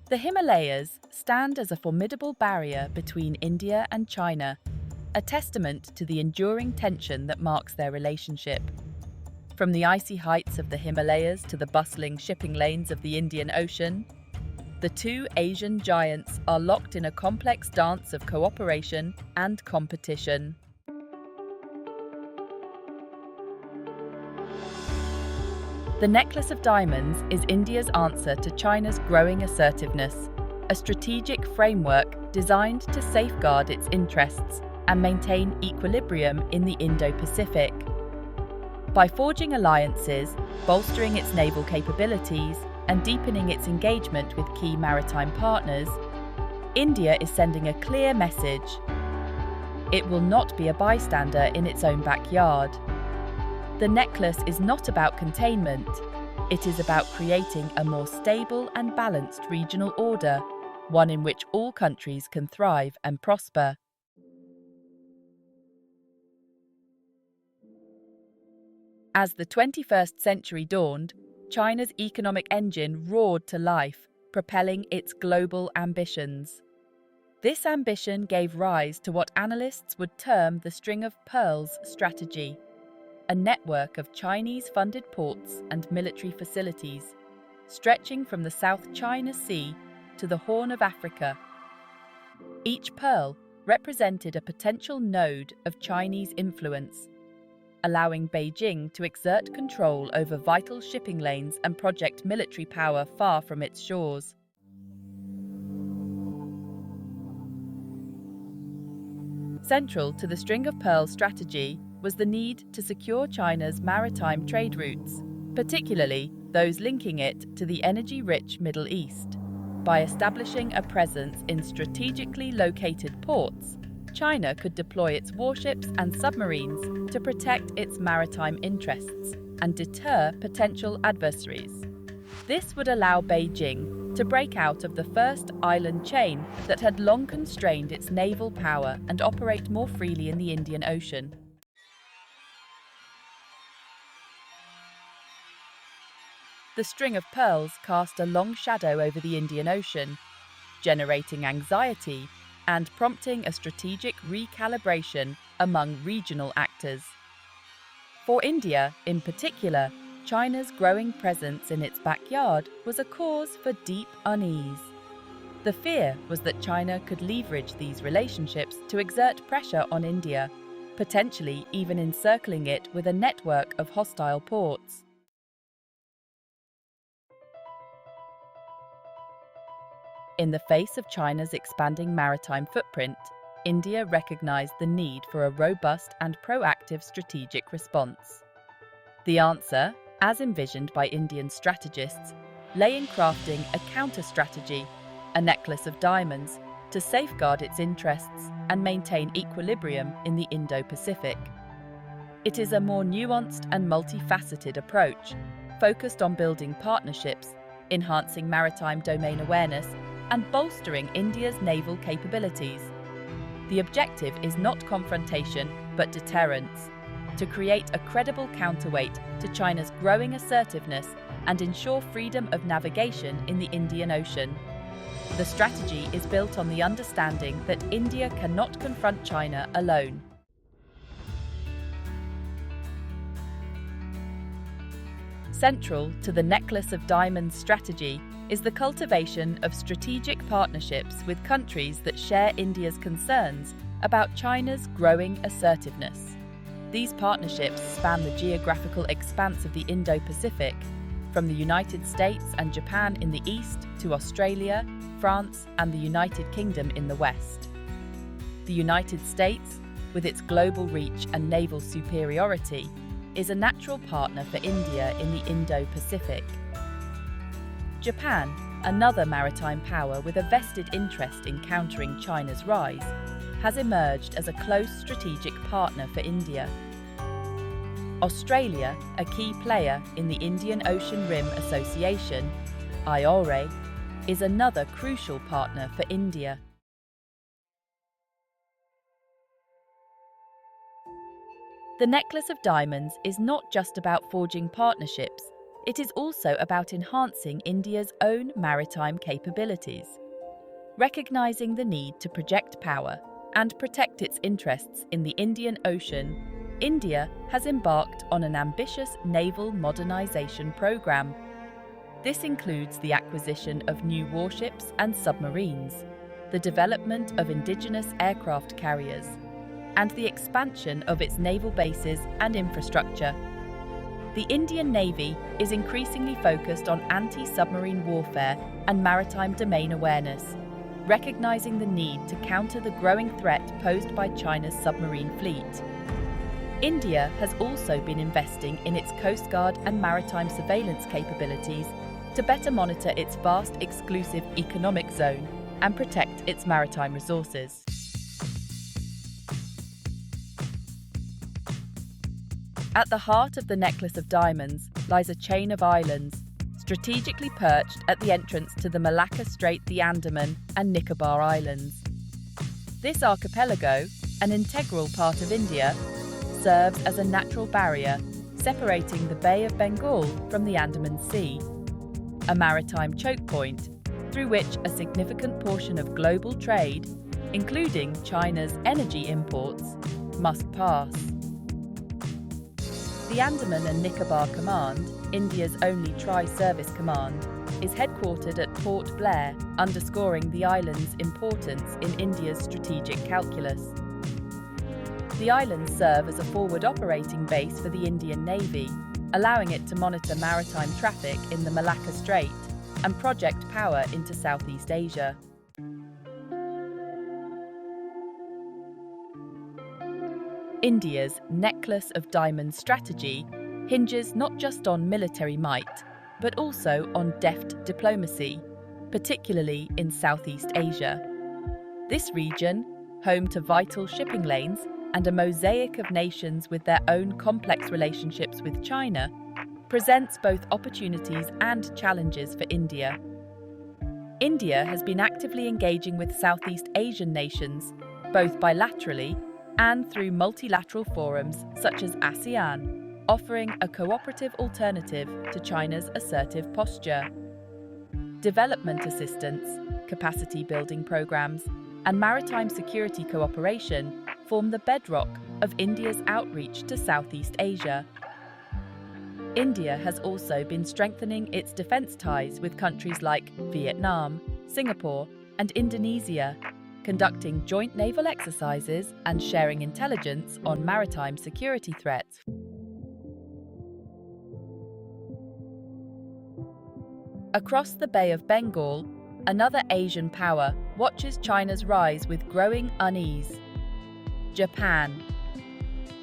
The Himalayas stand as a formidable barrier between India and China, a testament to the enduring tension that marks their relationship. From the icy heights of the Himalayas to the bustling shipping lanes of the Indian Ocean, the two Asian giants are locked in a complex dance of cooperation and competition. The Necklace of Diamonds is India's answer to China's growing assertiveness, a strategic framework designed to safeguard its interests and maintain equilibrium in the Indo-Pacific. By forging alliances, bolstering its naval capabilities, and deepening its engagement with key maritime partners, India is sending a clear message. It will not be a bystander in its own backyard. The necklace is not about containment. It is about creating a more stable and balanced regional order, one in which all countries can thrive and prosper. As the 21st century dawned, China's economic engine roared to life, propelling its global ambitions. This ambition gave rise to what analysts would term the string of pearls strategy, a network of Chinese-funded ports and military facilities, stretching from the South China Sea to the Horn of Africa. Each pearl represented a potential node of Chinese influence, allowing Beijing to exert control over vital shipping lanes and project military power far from its shores. Central to the string of pearls strategy was the need to secure China's maritime trade routes, particularly those linking it to the energy-rich Middle East. By establishing a presence in strategically located ports, China could deploy its warships and submarines to protect its maritime interests and deter potential adversaries. This would allow Beijing to break out of the first island chain that had long constrained its naval power and operate more freely in the Indian Ocean. The string of pearls cast a long shadow over the Indian Ocean, generating anxiety and prompting a strategic recalibration among regional actors. For India, in particular, China's growing presence in its backyard was a cause for deep unease. The fear was that China could leverage these relationships to exert pressure on India, potentially even encircling it with a network of hostile ports. In the face of China's expanding maritime footprint, India recognized the need for a robust and proactive strategic response. The answer, as envisioned by Indian strategists, lay in crafting a counter-strategy, a necklace of diamonds, to safeguard its interests and maintain equilibrium in the Indo-Pacific. It is a more nuanced and multifaceted approach, focused on building partnerships, enhancing maritime domain awareness, and bolstering India's naval capabilities. The objective is not confrontation, but deterrence, to create a credible counterweight to China's growing assertiveness and ensure freedom of navigation in the Indian Ocean. The strategy is built on the understanding that India cannot confront China alone. Central to the Necklace of Diamonds strategy is the cultivation of strategic partnerships with countries that share India's concerns about China's growing assertiveness. These partnerships span the geographical expanse of the Indo-Pacific, from the United States and Japan in the east to Australia, France, and the United Kingdom in the west. The United States, with its global reach and naval superiority, is a natural partner for India in the Indo-Pacific. Japan, another maritime power with a vested interest in countering China's rise, has emerged as a close strategic partner for India. Australia, a key player in the Indian Ocean Rim Association, IORE, is another crucial partner for India. The Necklace of Diamonds is not just about forging partnerships, it is also about enhancing India's own maritime capabilities. Recognizing the need to project power and protect its interests in the Indian Ocean, India has embarked on an ambitious naval modernization program. This includes the acquisition of new warships and submarines, the development of indigenous aircraft carriers, and the expansion of its naval bases and infrastructure. The Indian Navy is increasingly focused on anti-submarine warfare and maritime domain awareness, recognizing the need to counter the growing threat posed by China's submarine fleet. India has also been investing in its Coast Guard and maritime surveillance capabilities to better monitor its vast exclusive economic zone and protect its maritime resources. At the heart of the necklace of diamonds lies a chain of islands, strategically perched at the entrance to the Malacca Strait, the Andaman and Nicobar Islands. This archipelago, an integral part of India, serves as a natural barrier separating the Bay of Bengal from the Andaman Sea, a maritime choke point through which a significant portion of global trade, including China's energy imports, must pass. The Andaman and Nicobar Command, India's only tri-service command, is headquartered at Port Blair, underscoring the island's importance in India's strategic calculus. The islands serve as a forward operating base for the Indian Navy, allowing it to monitor maritime traffic in the Malacca Strait and project power into Southeast Asia. India's necklace of diamonds strategy hinges not just on military might, but also on deft diplomacy, particularly in Southeast Asia. This region, home to vital shipping lanes and a mosaic of nations with their own complex relationships with China, presents both opportunities and challenges for India. India has been actively engaging with Southeast Asian nations, both bilaterally and through multilateral forums such as ASEAN, offering a cooperative alternative to China's assertive posture. Development assistance, capacity building programs, and maritime security cooperation form the bedrock of India's outreach to Southeast Asia. India has also been strengthening its defence ties with countries like Vietnam, Singapore, and Indonesia, conducting joint naval exercises and sharing intelligence on maritime security threats. Across the Bay of Bengal, another Asian power watches China's rise with growing unease. Japan.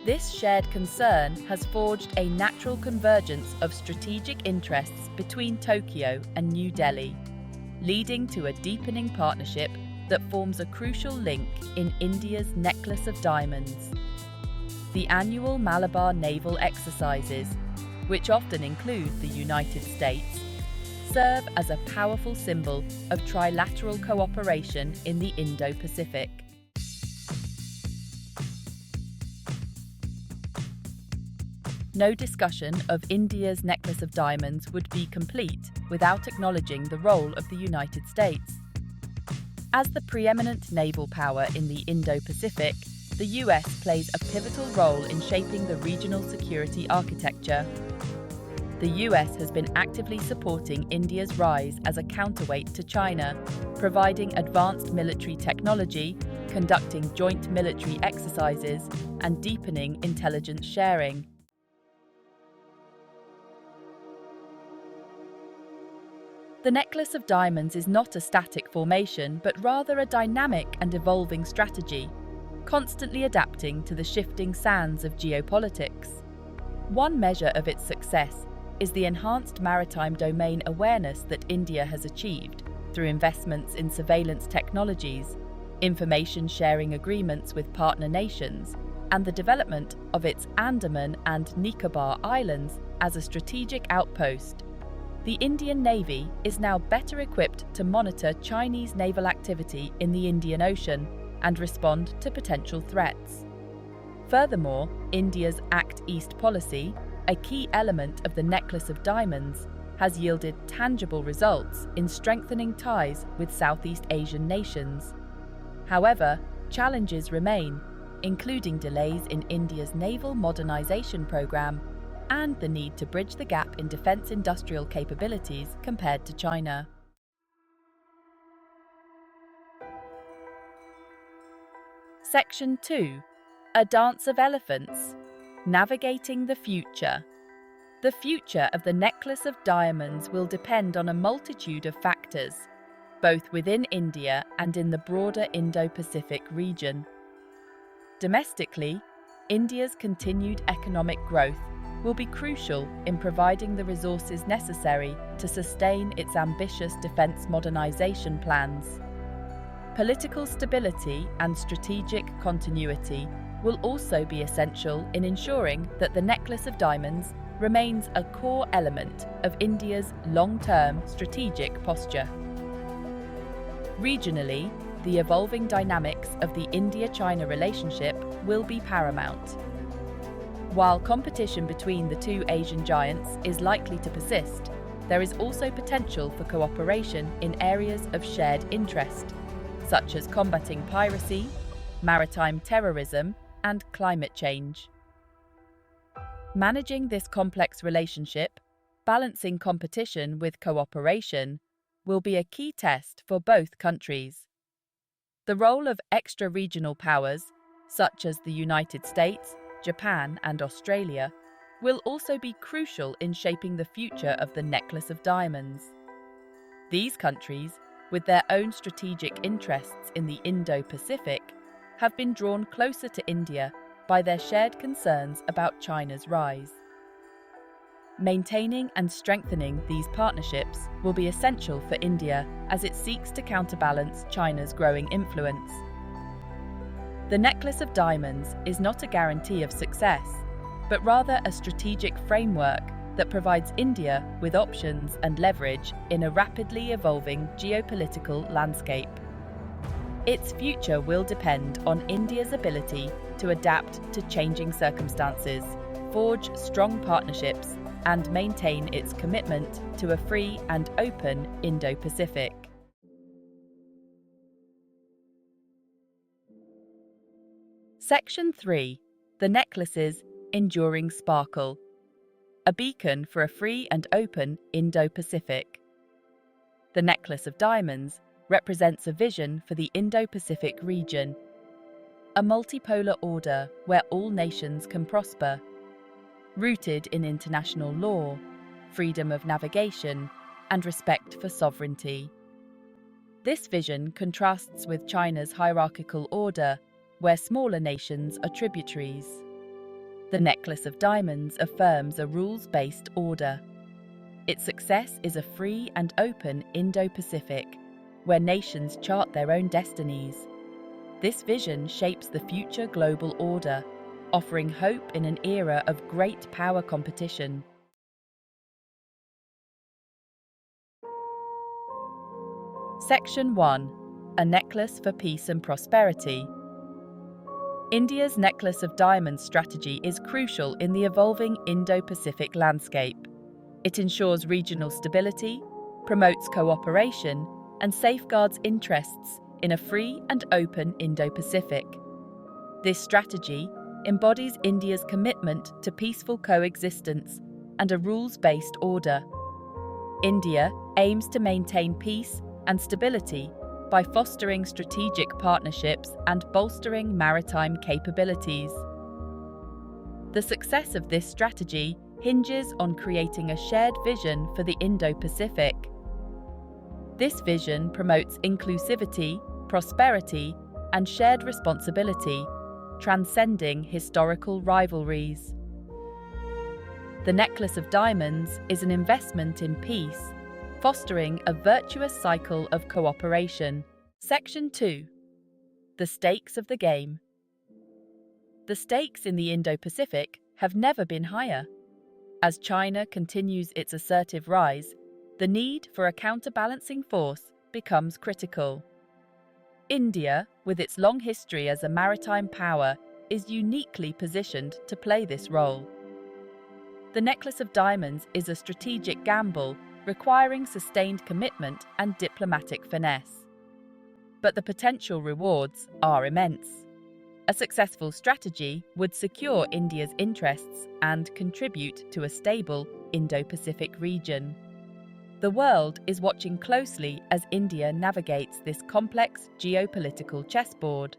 This shared concern has forged a natural convergence of strategic interests between Tokyo and New Delhi, leading to a deepening partnership that forms a crucial link in India's necklace of diamonds. The annual Malabar naval exercises, which often include the United States, serve as a powerful symbol of trilateral cooperation in the Indo-Pacific. No discussion of India's necklace of diamonds would be complete without acknowledging the role of the United States. As the preeminent naval power in the Indo-Pacific, the US plays a pivotal role in shaping the regional security architecture. The US has been actively supporting India's rise as a counterweight to China, providing advanced military technology, conducting joint military exercises, and deepening intelligence sharing. The necklace of diamonds is not a static formation, but rather a dynamic and evolving strategy, constantly adapting to the shifting sands of geopolitics. One measure of its success is the enhanced maritime domain awareness that India has achieved through investments in surveillance technologies, information sharing agreements with partner nations, and the development of its Andaman and Nicobar Islands as a strategic outpost. The Indian Navy is now better equipped to monitor Chinese naval activity in the Indian Ocean and respond to potential threats. Furthermore, India's Act East policy, a key element of the necklace of diamonds, has yielded tangible results in strengthening ties with Southeast Asian nations. However, challenges remain, including delays in India's naval modernization program and the need to bridge the gap in defense industrial capabilities compared to China. Section 2. A Dance of Elephants. Navigating the Future. The future of the necklace of diamonds will depend on a multitude of factors, both within India and in the broader Indo-Pacific region. Domestically, India's continued economic growth will be crucial in providing the resources necessary to sustain its ambitious defense modernization plans. Political stability and strategic continuity will also be essential in ensuring that the necklace of diamonds remains a core element of India's long-term strategic posture. Regionally, the evolving dynamics of the India-China relationship will be paramount. While competition between the two Asian giants is likely to persist, there is also potential for cooperation in areas of shared interest, such as combating piracy, maritime terrorism, and climate change. Managing this complex relationship, balancing competition with cooperation, will be a key test for both countries. The role of extra-regional powers, such as the United States, Japan, and Australia, will also be crucial in shaping the future of the necklace of diamonds. These countries, with their own strategic interests in the Indo-Pacific, have been drawn closer to India by their shared concerns about China's rise. Maintaining and strengthening these partnerships will be essential for India as it seeks to counterbalance China's growing influence. The necklace of diamonds is not a guarantee of success, but rather a strategic framework that provides India with options and leverage in a rapidly evolving geopolitical landscape. Its future will depend on India's ability to adapt to changing circumstances, forge strong partnerships, and maintain its commitment to a free and open Indo-Pacific. Section 3. The necklace's enduring sparkle. A beacon for a free and open Indo-Pacific. The necklace of diamonds represents a vision for the Indo-Pacific region, a multipolar order where all nations can prosper, rooted in international law, freedom of navigation, and respect for sovereignty. This vision contrasts with China's hierarchical order, where smaller nations are tributaries. The necklace of diamonds affirms a rules-based order. Its success is a free and open Indo-Pacific, where nations chart their own destinies. This vision shapes the future global order, offering hope in an era of great power competition. Section 1. A necklace for peace and prosperity. India's necklace of diamonds strategy is crucial in the evolving Indo-Pacific landscape. It ensures regional stability, promotes cooperation, and safeguards interests in a free and open Indo-Pacific. This strategy embodies India's commitment to peaceful coexistence and a rules-based order. India aims to maintain peace and stability by fostering strategic partnerships and bolstering maritime capabilities. The success of this strategy hinges on creating a shared vision for the Indo-Pacific. This vision promotes inclusivity, prosperity, and shared responsibility, transcending historical rivalries. The necklace of diamonds is an investment in peace, fostering a virtuous cycle of cooperation. Section 2. The stakes of the game. The stakes in the Indo-Pacific have never been higher. As China continues its assertive rise, the need for a counterbalancing force becomes critical. India, with its long history as a maritime power, is uniquely positioned to play this role. The necklace of diamonds is a strategic gamble requiring sustained commitment and diplomatic finesse. But the potential rewards are immense. A successful strategy would secure India's interests and contribute to a stable Indo-Pacific region. The world is watching closely as India navigates this complex geopolitical chessboard.